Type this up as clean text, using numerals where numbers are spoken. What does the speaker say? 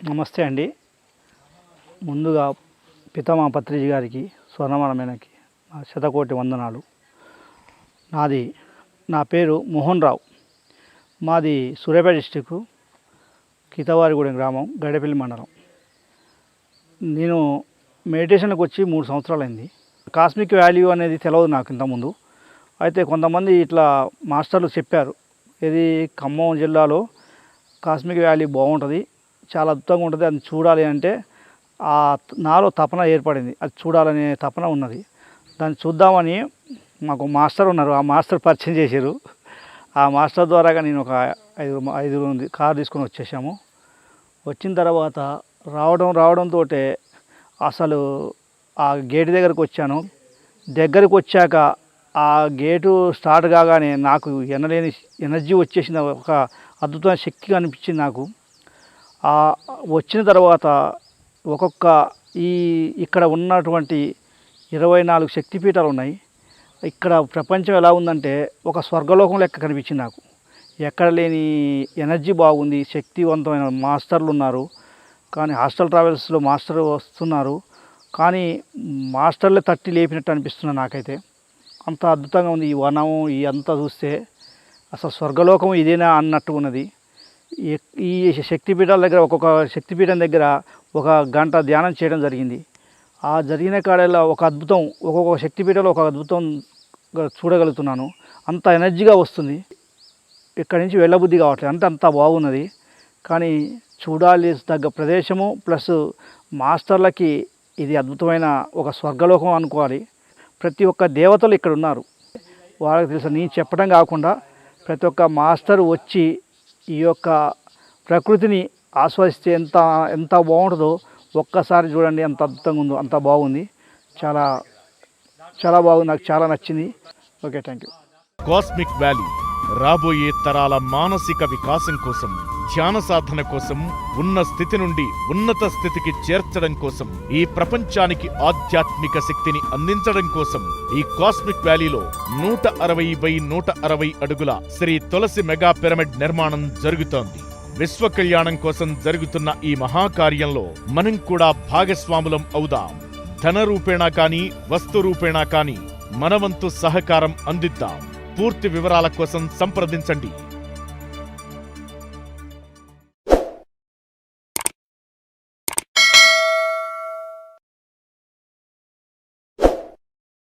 నమస్తే అండి. ముందుగా పితామహ పత్రిజీ గారికి, స్వర్ణమానమేనకి నా శతకోటి వందనాలు. నా పేరు మోహన్ రావు. మాది సూర్యాపేట డిస్టిక్, కితవారిగూడెం గ్రామం, గడపల్లి మండలం. నేను మెడిటేషన్కి వచ్చి 3 సంవత్సరాలైంది. కాస్మిక్ వాల్యూ అనేది తెలియదు నాకు ఇంతకుముందు. అయితే కొంతమంది ఇట్లా మాస్టర్లు చెప్పారు, ఇది ఖమ్మం జిల్లాలో కాస్మిక్ వాల్యూ బాగుంటుంది, చాలా అద్భుతంగా ఉంటుంది, అది చూడాలి అంటే నాలో తపన ఏర్పడింది. అది చూడాలనే తపన ఉన్నది. దాన్ని చూద్దామని మాకు మాస్టర్ ఉన్నారు, ఆ మాస్టర్ పరిచయం చేశారు. ఆ మాస్టర్ ద్వారాగా నేను ఒక 5 కారు తీసుకొని వచ్చేసాము. వచ్చిన తర్వాత రావడంతో అసలు ఆ గేటు దగ్గరకు వచ్చాను. దగ్గరకు వచ్చాక ఆ గేటు స్టార్ట్ కాగానే నాకు ఎనలేని ఎనర్జీ వచ్చేసిన ఒక అద్భుతమైన శక్తి అనిపించింది నాకు. వచ్చిన తర్వాత ఇక్కడ ఉన్నటువంటి 24 శక్తిపీఠాలు ఉన్నాయి. ఇక్కడ ప్రపంచం ఎలా ఉందంటే ఒక స్వర్గలోకం లెక్క కనిపించింది నాకు. ఎక్కడ లేని ఎనర్జీ బాగుంది, శక్తివంతమైన మాస్టర్లు ఉన్నారు. కానీ హాస్టల్ ట్రావెల్స్లో మాస్టర్ వస్తున్నారు, కానీ మాస్టర్లే తట్టి లేపినట్టు అనిపిస్తున్నారు నాకైతే. అంత అద్భుతంగా ఉంది ఈ వనం, ఈ అంతా చూస్తే అసలు స్వర్గలోకం ఇదేనా అన్నట్టు ఉన్నది. ఈ శక్తిపీఠాల దగ్గర ఒక్కొక్క శక్తిపీఠం దగ్గర 1 గంట ధ్యానం చేయడం జరిగింది. ఆ జరిగిన కాడల్లో ఒక అద్భుతం, ఒక్కొక్క శక్తిపీఠంలో ఒక అద్భుతం చూడగలుగుతున్నాను. అంత ఎనర్జీగా వస్తుంది, ఇక్కడి నుంచి వెళ్ళబుద్ధి కావట్లేదు, అంటే అంత బాగున్నది. కానీ చూడాలి తగ్గ ప్రదేశము, ప్లస్ మాస్టర్లకి ఇది అద్భుతమైన ఒక స్వర్గలోకం అనుకోవాలి. ప్రతి ఒక్క దేవతలు ఇక్కడ ఉన్నారు, వాళ్ళకి తెలుసు. నేను చెప్పడం కాకుండా ప్రతి ఒక్క మాస్టర్ వచ్చి ఈ యొక్క ప్రకృతిని ఆస్వాదిస్తే ఎంత బాగుంటుందో ఒక్కసారి చూడండి, ఎంత అద్భుతంగా ఉందో, అంత బాగుంది. చాలా చాలా బాగుంది, నాకు చాలా నచ్చింది. Okay, thank you. Cosmic valley రాబోయే తరాల మానసిక వికాసం కోసం, ధ్యాన సాధన కోసం, ఉన్న స్థితి నుండి ఉన్నత స్థితికి చేర్చడం కోసం, ఈ ప్రపంచానికి ఆధ్యాత్మిక శక్తిని అందించడం కోసం ఈ కాస్మిక్ వ్యాలీలో 160x160 అడుగుల శ్రీ తులసి మెగా పిరమిడ్ నిర్మాణం జరుగుతోంది. విశ్వ కళ్యాణం కోసం జరుగుతున్న ఈ మహాకార్యంలో మనం కూడా భాగస్వాములం అవుదాం. ధన రూపేణా కానీ, వస్తు రూపేణా కానీ మనవంతు సహకారం అందిద్దాం. పూర్తి వివరాల కోసం సంప్రదించండి